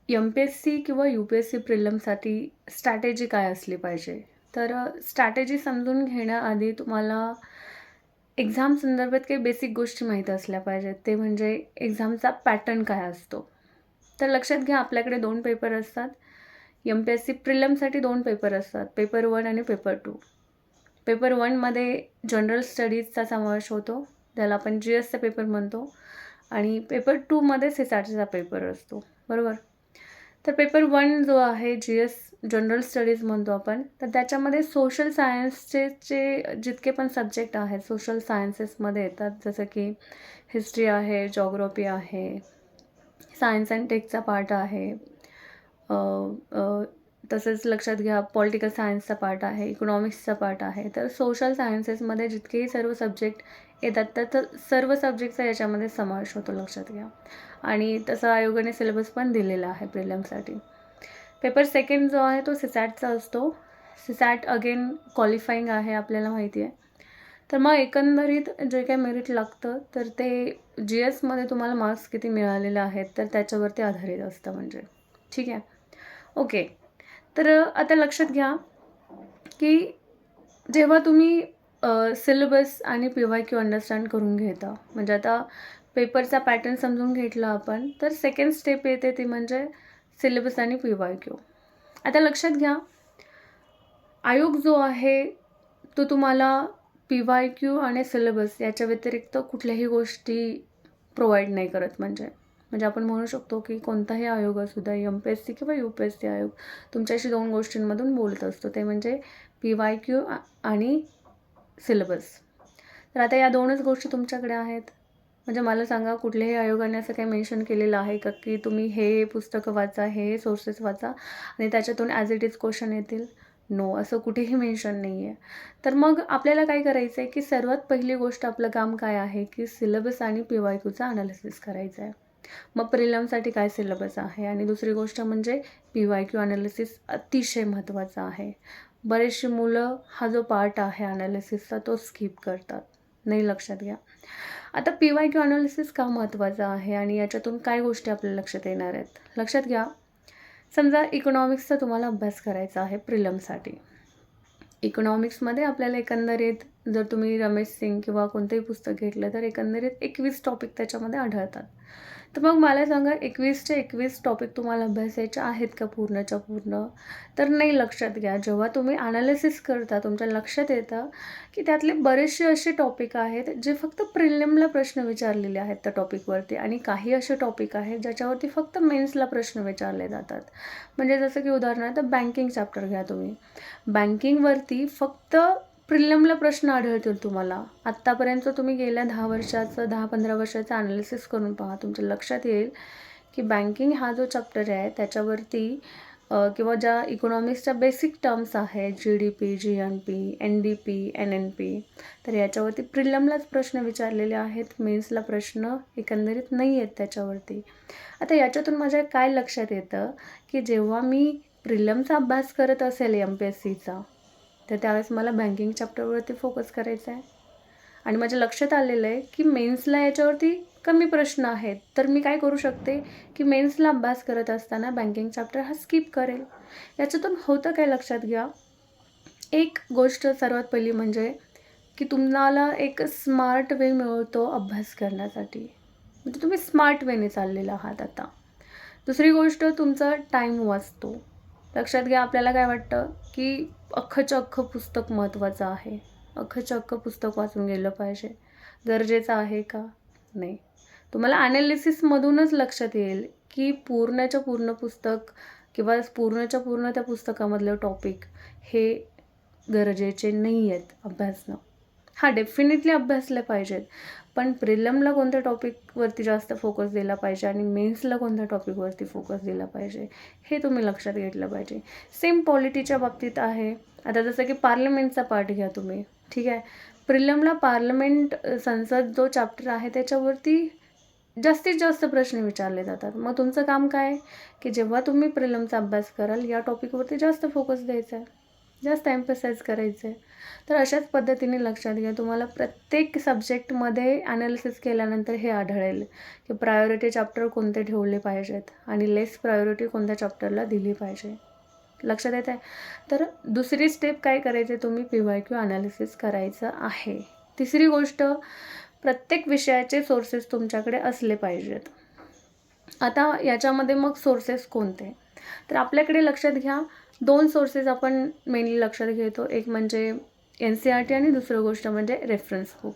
MPSC किंवा UPSC प्रिलिमसाठी strategy काय असली पाहिजे? तर स्ट्रॅटेजी समजून घेण्याआधी तुम्हाला एक्झाम संदर्भात काही बेसिक गोष्टी माहीत असल्या पाहिजेत. ते म्हणजे एक्झामचा पॅटर्न काय असतो. तर लक्षात घ्या, आपल्याकडे 2 पेपर असतात. एम-पी-एस-सी प्रिलिमसाठी 2 पेपर असतात. पेपर 1 आणि पेपर 2. पेपर 1मध्ये जनरल स्टडीजचा समावेश होतो. त्याला आपण जी-एसचा पेपर म्हणतो. आणि पेपर 2मध्ये सी-सॅटचा पेपर असतो. बरोबर? तर पेपर 1 जो आहे जी-एस जनरल स्टडीज म्हणतो आपण, तर त्याच्यामध्ये सोशल सायन्सचे जितके पण सब्जेक्ट आहेत, सोशल सायन्सेसमध्ये येतात. जसं की हिस्ट्री आहे, जिओग्राफी आहे, सायन्स अँड टेकचा पार्ट आहे. तसेच लक्षात घ्या, पॉलिटिकल सायन्सचा पार्ट आहे, इकॉनॉमिक्सचा पार्ट आहे. तर सोशल सायन्सेसमध्ये जितकेही सर्व सब्जेक्ट येतात, तर सर्व सब्जेक्टचा याच्यामध्ये समावेश होतो, लक्षात घ्या. आणि तसा आयोगाने सिलेबस पण दिलेला आहे प्रिलिमसाठी. पेपर 2 जो आहे तो सी-सॅटचा असतो. सी-सॅट अगेन क्वालिफाईंग आहे, आपल्याला माहिती आहे. तर मग एकंदरीत जे काही मेरिट लागतं, तर ते जी-एसमध्ये तुम्हाला मार्क्स किती मिळालेले आहेत, तर त्याच्यावरती आधारित असतं म्हणजे. ठीक आहे? ओके. तर आता लक्षात घ्या, की जेव्हा तुम्ही सिलेबस आणि पी-वाय-क्यू अंडरस्टँड करून घेता, म्हणजे आता पेपरचा पॅटर्न समजून घेतला आपण, तर सेकंड स्टेप येते ती म्हणजे सिलेबस आणि पी-वाय-क्यू. आता लक्षात घ्या, आयोग जो आहे तो तुम्हाला पी-वाय-क्यू आणि सिलेबस याच्या व्यतिरिक्त कुठल्याही गोष्टी प्रोव्हाइड नाही करत. म्हणजे आपण म्हणू शकतो की कोणताही आयोग असू द्या, एम-पी-एस-सी किंवा यू-पी-एस-सी आयोग तुमच्याशी 2 गोष्टींमधून बोलत असतो, ते म्हणजे पी-वाय-क्यू आणि सिलेबस. तर आता या 2च गोष्टी तुमच्याकडे आहेत. म्हणजे मला सांगा, कुठल्याही आयोगाने असं काही मेन्शन केलेलं आहे का की तुम्ही हे पुस्तकं वाचा, हे सोर्सेस वाचा आणि त्याच्यातून ॲज इट इज क्वेश्चन येतील? नो, असं कुठेही मेन्शन नाही आहे. तर मग आपल्याला काय करायचं आहे की सर्वात पहिली गोष्ट आपलं काम काय आहे की सिलेबस आणि पी-वाय-क्यूचा ॲनालिसिस करायचं आहे. मग प्रिलिमसाठी काय सिलेबस आहे आणि दुसरी गोष्ट म्हणजे पी-वाय-क्यू ॲनालिसिस अतिशय महत्त्वाचा आहे. बरेचशी मुलं हा जो पार्ट आहे ॲनालिसिसचा तो स्किप करतात. नाही, लक्षात घ्या. आता पी-वाय-क्यू ॲनालिसिस का महत्त्वाचा आहे आणि याच्यातून काय गोष्टी आपल्या लक्षात येणार आहेत? लक्षात घ्या, समजा इकॉनॉमिक्सचा तुम्हाला अभ्यास करायचा आहे प्रिलिमसाठी. इकॉनॉमिक्समध्ये आपल्याला एकंदरीत जर तुम्ही रमेश सिंग किंवा कोणतंही पुस्तक घेतलं तर एकंदरीत 21 टॉपिक त्याच्यामध्ये आढळतात. तर मग मला सांगा, 21चे 21 टॉपिक तुम्हाला अभ्यासायचे आहेत का पूर्णच्या पूर्ण? तर नाही, लक्षात घ्या. जेव्हा तुम्ही ॲनालिसिस करता, तुमच्या लक्षात येतं की त्यातले बरेचसे असे टॉपिक आहेत जे फक्त प्रिलिमला प्रश्न विचारलेले आहेत त्या टॉपिकवरती, आणि काही असे टॉपिक आहेत ज्याच्यावरती फक्त मेन्सला प्रश्न विचारले जातात. म्हणजे जसं की उदाहरणार्थ बँकिंग चॅप्टर घ्या तुम्ही. बँकिंगवरती फक्त प्रिलिमला प्रश्न आढळतील तुम्हाला. आत्तापर्यंत तुम्ही गेल्या 10-15 वर्षाचं ॲनालिसिस करून पहा. तुमच्या लक्षात येईल की बँकिंग हा जो चॅप्टर आहे त्याच्यावरती किंवा ज्या इकॉनॉमिक्सच्या बेसिक टर्म्स आहेत, जी-डी-पी, जी-एन-पी, एन-डी-पी, एन-एन-पी, तर याच्यावरती प्रिलिमलाच प्रश्न विचारलेले आहेत. मेन्सला प्रश्न एकंदरीत नाही आहेत त्याच्यावरती. आता याच्यातून माझ्या काय लक्षात येतं की जेव्हा मी प्रिलिमचा अभ्यास करत असेल एम-पी-एस-सीचा, तर त्यावेळेस मला बँकिंग चॅप्टरवरती फोकस करायचा आहे. आणि माझ्या लक्षात आलेलं आहे की मेन्सला याच्यावरती कमी प्रश्न आहेत. तर मी काय करू शकते की मेन्सला अभ्यास करत असताना बँकिंग चॅप्टर हा स्किप करेल. याच्यातून होतं काय, लक्षात घ्या, एक गोष्ट सर्वात पहिली म्हणजे की तुम्हाला एक स्मार्ट वे मिळतो अभ्यास करण्यासाठी. म्हणजे तुम्ही स्मार्ट वेने चाललेला आहात आता. दुसरी गोष्ट, तुमचा टाईम वाचतो. लक्षात घ्या, आपल्याला काय वाटतं की अख्खंच्या अख्खं पुस्तक महत्त्वाचं आहे, अख्खंच्या अख्खं पुस्तक वाचून गेलं पाहिजे. गरजेचं आहे का? नाही. तुम्हाला ॲनालिसिसमधूनच लक्षात येईल की पूर्णच्या पूर्ण पुस्तक किंवा पूर्णच्या पूर्ण त्या पुस्तकामधलं टॉपिक हे गरजेचे नाही आहेत अभ्यासणं. हां, डेफिनेटली अभ्यासले पाहिजेत, पण प्रिलिमला कोणत्या टॉपिकवरती जास्त फोकस दिला पाहिजे आणि मेन्सला कोणत्या टॉपिकवरती फोकस दिला पाहिजे, हे तुम्ही लक्षात घेतलं पाहिजे. सेम पॉलिटीच्या बाबतीत आहे. आता जसं की पार्लमेंटचा पार्ट घ्या तुम्ही, ठीक आहे. प्रिलिमला पार्लमेंट, संसद जो चॅप्टर आहे त्याच्यावरती जास्तीत जास्त प्रश्न विचारले जातात. मग तुमचं काम काय की जेव्हा तुम्ही प्रिलिमचा अभ्यास कराल या टॉपिकवरती जास्त फोकस द्यायचा आहे. जास्त एम्फसाइज करायचं आहे. तर अशाच पद्धतीने लक्षात घ्या, तुम्हाला प्रत्येक सब्जेक्टमध्ये ॲनालिसिस केल्यानंतर हे आढळेल की प्रायोरिटी चॅप्टर कोणते ठेवले पाहिजेत आणि लेस प्रायोरिटी कोणत्या चॅप्टरला दिली पाहिजे. लक्षात येत आहे? तर दुसरी स्टेप काय करायचे, तुम्ही PYQ ॲनालिसिस करायचं आहे. तिसरी गोष्ट, प्रत्येक विषयाचे सोर्सेस तुमच्याकडे असले पाहिजेत. आता याच्यामध्ये मग सोर्सेस कोणते, तर आपल्याकडे लक्षात घ्या 2 सोर्सेस आपण मेनली लक्षात घेतो. एक म्हणजे NCERT आणि दुसरं गोष्ट म्हणजे रेफरन्स बुक.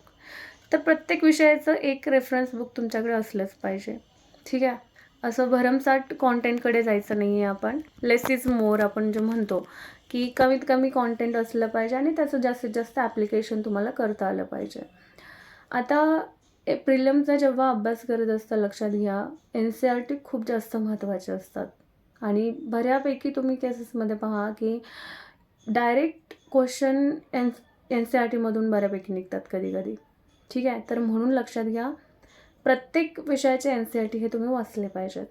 तर प्रत्येक विषयाचं एक रेफरन्स बुक तुमच्याकडे असलंच पाहिजे. ठीक आहे. असं भरमसाठ कॉन्टेंटकडे जायचं नाही आहे आपण. लेस इज मोर आपण जे म्हणतो की कमीत कमी कॉन्टेंट असलं पाहिजे आणि त्याचं जास्तीत जास्त ॲप्लिकेशन तुम्हाला करता आलं पाहिजे. आता प्रिलिम्सचा जेव्हा अभ्यास करत असता लक्षात घ्या, NCERT खूप जास्त महत्त्वाचे असतात आणि बऱ्यापैकी तुम्ही केसेसमध्ये पहा की डायरेक्ट क्वेश्चन NCERTमधून बऱ्यापैकी निघतात कधी-कधी. ठीक आहे. तर म्हणून लक्षात घ्या, प्रत्येक विषयाचे NCERT हे तुम्ही वाचले पाहिजेत.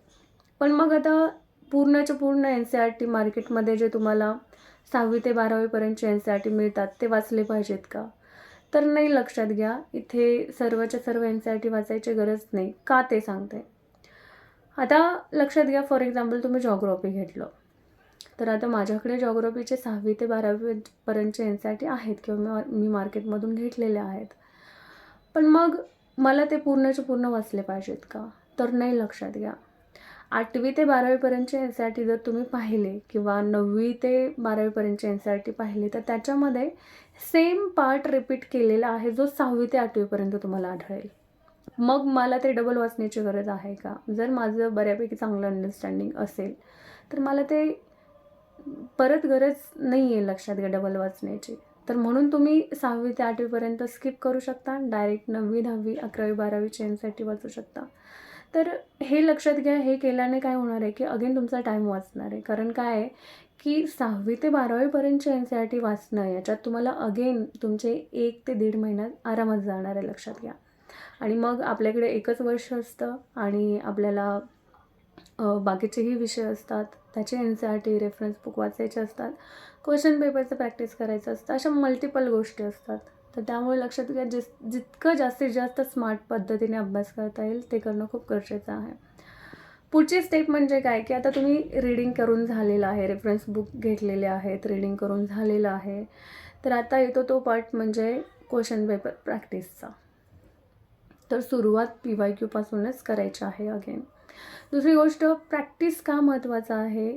पण मग आता पूर्णच्या पूर्ण NCERT मार्केटमध्ये जे तुम्हाला 6वी ते 12वीपर्यंतचे NCERT मिळतात ते वाचले पाहिजेत का? तर नाही. लक्षात घ्या, इथे सर्वच्या सर्व NCERT वाचायची गरज नाही. का ते सांगते. आता लक्षात घ्या, फॉर एक्झाम्पल तुम्ही जिओग्राफी घेतलं, तर आता माझ्याकडे जिओग्राफीचे 6वी ते 12वीपर्यंतचे NCERT आहेत किंवा मी मार्केटमधून घेतलेले आहेत. पण मग मला ते पूर्णचे पूर्ण वाचले पाहिजेत का? तर नाही. लक्षात घ्या, 8वी ते 12वीपर्यंतचे NCERT जर तुम्ही पाहिले किंवा 9वी ते 12वीपर्यंतचे NCERT पाहिले, तर त्याच्यामध्ये सेम पार्ट रिपीट केलेला आहे जो 6वी ते 8वीपर्यंत तुम्हाला आढळेल. मग मला ते डबल वाचण्याची गरज आहे का? जर माझं बऱ्यापैकी चांगलं अंडरस्टँडिंग असेल तर मला ते परत गरज नाही आहे लक्षात घ्या डबल वाचण्याची. तर म्हणून तुम्ही 6वी ते 8वीपर्यंत स्किप करू शकता. डायरेक्ट 9वी, 10वी, 11वी, 12वीचे NCERT वाचू शकता. तर हे लक्षात घ्या, हे केल्याने काय होणार आहे की अगेन तुमचा टाईम वाचणार आहे. कारण काय आहे की 6वी ते 12वीपर्यंतचे NCERT वाचणं, याच्यात तुम्हाला अगेन तुमचे 1 ते 1.5 महिन्यात आरामात जाणार आहे. लक्षात घ्या. आणि मग आपल्याकडे 1च वर्ष असतं आणि आपल्याला बाकीचेही विषय असतात, त्याचे NCERT रेफरन्स बुक वाचायचे असतात, क्वेश्चन पेपरचं प्रॅक्टिस करायचं असतं, अशा मल्टिपल गोष्टी असतात. तर त्यामुळे लक्षात घ्या, जितकं जास्तीत जास्त स्मार्ट पद्धतीने अभ्यास करता येईल ते करणं खूप गरजेचं आहे. पुढची स्टेप म्हणजे काय की आता तुम्ही रीडिंग करून झालेलं आहे, रेफरन्स बुक घेतलेले आहेत, रीडिंग करून झालेलं आहे. तर आता येतो तो पार्ट म्हणजे क्वेश्चन पेपर प्रॅक्टिसचा. तर सुरुवात PYQपासूनच करायची आहे अगेन. दुसरी गोष्ट, प्रॅक्टिस का महत्त्वाचं आहे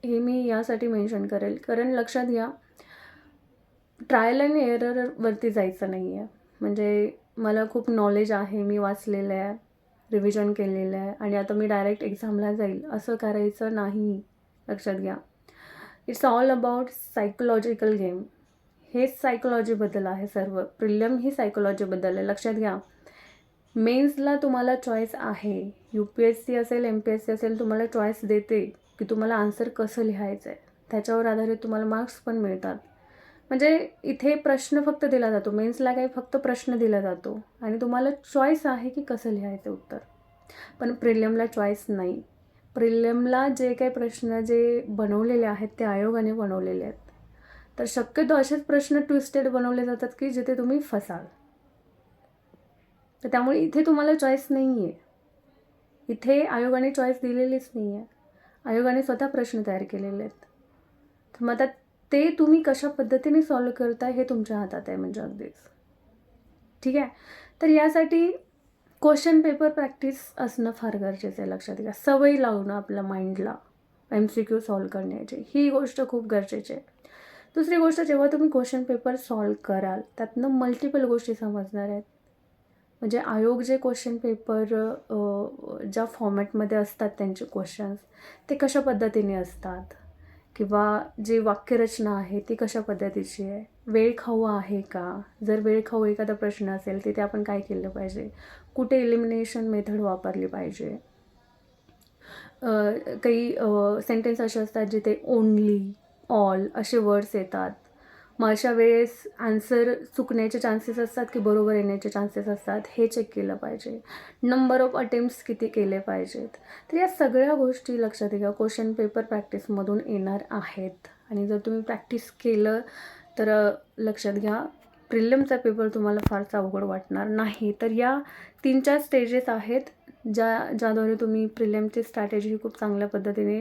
हे मी यासाठी मेन्शन करेल, कारण लक्षात घ्या, ट्रायल अँड एररवरती जायचं नाही आहे. म्हणजे मला खूप नॉलेज आहे, मी वाचलेलं आहे, रिव्हिजन केलेलं आहे आणि आता मी डायरेक्ट एक्झामला जाईल असं करायचं नाही. लक्षात घ्या, it's all about psychological game. हेच सायकोलॉजीबद्दल आहे सर्व. प्रिलिम ही सायकोलॉजीबद्दल आहे. लक्षात घ्या, मेन्सला तुम्हाला चॉईस आहे. UPSC असेल, MPSC असेल, तुम्हाला चॉईस देते की तुम्हाला आन्सर कसं लिहायचं आहे. त्याच्यावर आधारित तुम्हाला मार्क्स पण मिळतात. म्हणजे इथे प्रश्न फक्त दिला जातो. मेन्सला काही फक्त प्रश्न दिला जातो आणि तुम्हाला चॉईस आहे की कसं लिहायचं उत्तर. पण प्रिलिमला चॉईस नाही. प्रिलिमला जे काही प्रश्न जे बनवलेले आहेत ते आयोगाने बनवलेले आहेत. तर शक्यतो असेच प्रश्न ट्विस्टेड बनवले जातात की जिथे तुम्ही फसाल. तर त्यामुळे इथे तुम्हाला चॉईस नाही आहे. इथे आयोगाने चॉईस दिलेलीच नाही आहे. आयोगाने स्वतः प्रश्न तयार केलेले आहेत. तर मग आता ते तुम्ही कशा पद्धतीने सॉल्व करताय हे तुमच्या हातात आहे म्हणजे अगदीच. ठीक आहे. तर यासाठी क्वेश्चन पेपर प्रॅक्टिस असणं फार गरजेचं आहे. लक्षात घ्या, सवय लावणं आपल्या माइंडला MCQ सॉल्व करण्याची, ही गोष्ट खूप गरजेची आहे. दुसरी गोष्ट, जेव्हा तुम्ही क्वेश्चन पेपर सॉल्व कराल त्यातनं मल्टिपल गोष्टी समजणार आहेत. म्हणजे आयोग जे क्वेश्चन पेपर ज्या फॉर्मॅटमध्ये असतात त्यांचे क्वेश्चन्स, ते कशा पद्धतीने असतात किंवा जी वाक्यरचना आहे ती कशा पद्धतीची आहे, वेळखाऊ आहे का, जर वेळखाऊ एखादा प्रश्न असेल तिथे आपण काय केलं पाहिजे, कुठे एलिमिनेशन मेथड वापरली पाहिजे. काही सेंटेन्स असे असतात जिथे ओनली, ऑल असे वर्ड्स येतात. मग अशा वेळेस आन्सर चुकण्याचे चान्सेस असतात की बरोबर येण्याचे चान्सेस असतात, हे चेक केलं पाहिजे. नंबर ऑफ अटेम्प्ट्स किती केले पाहिजेत. तर या सगळ्या गोष्टी लक्षात घ्या, क्वेश्चन पेपर प्रॅक्टिसमधून येणार आहेत आणि जर तुम्ही प्रॅक्टिस केलं तर लक्षात घ्या प्रिलिमचा पेपर तुम्हाला फारसा अवघड वाटणार नाही. तर या 3-4 स्टेजेस आहेत ज्याद्वारे तुम्ही प्रिलिमची स्ट्रॅटेजी खूप चांगल्या पद्धतीने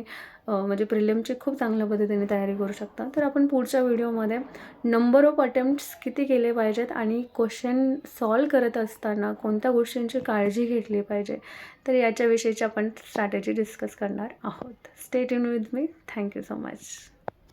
म्हणजे प्रिलिमची खूप चांगल्या पद्धतीने तयारी करू शकता. तर आपण पुढच्या व्हिडिओमध्ये नंबर ऑफ अटेम्प्ट्स किती केले पाहिजेत आणि क्वेश्चन सॉल्व करत असताना कोणत्या गोष्टींची काळजी घेतली पाहिजे तर याच्याविषयीची आपण स्ट्रॅटेजी डिस्कस करणार आहोत. Stay tune with me. Thank you so much.